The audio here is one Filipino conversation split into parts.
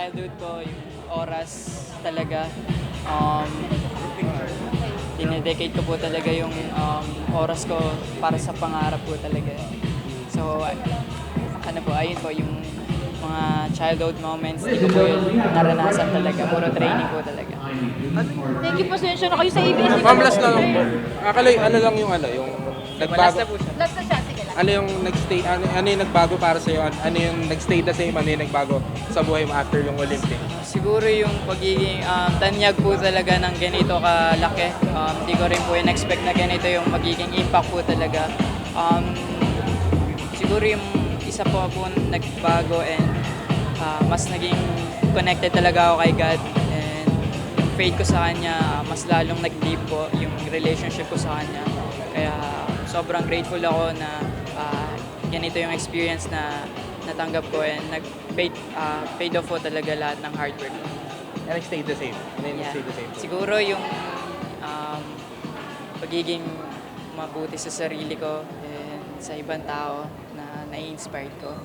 childhood ko, yung oras talaga. Um, Dinedicate ko po talaga yung oras ko para sa pangarap po talaga. So, ano po, ayun po, yung mga childhood moments, hindi ko po yun naranasan talaga. Puro training po talaga. Thank you, pasensya na kayo sa ABS. Ma'am, last lang po. Akala ano lang yung ano, yung Last nagbago. na po siya. Last na siya, sige lang. Ano yung nagstay, ano yung nagbago para sa iyo? Ano yung nagstay the same, ano yung nagbago sa buhay mo after yung Olympic? Siguro yung pagiging tanyag po talaga ng ganito kalaki. Hindi ko rin po in-expect na ganito yung magiging impact po talaga. Siguro yung isa po nagbago and mas naging connected talaga ako kay God. And yung faith ko sa Kanya, mas lalong nag-deep po yung relationship ko sa Kanya. Kaya sobrang grateful ako na ganito yung experience na natanggap ko and paid off po talaga lahat ng hard work. And nagstay the same. Ano yung Yeah. nagstay the same? Siguro yung pagiging mabuti sa sarili ko and sa ibang tao na nai-inspired ko.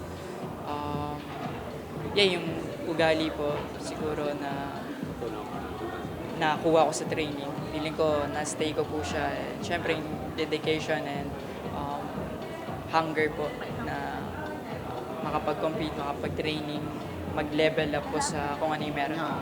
Yung ugali po siguro na nakuha ko sa training. Feeling ko na-stay ko po siya. And syempre yung dedication and hunger po na makapag-compete, makapag-training, mag-level up po sa kung ano yung meron ko.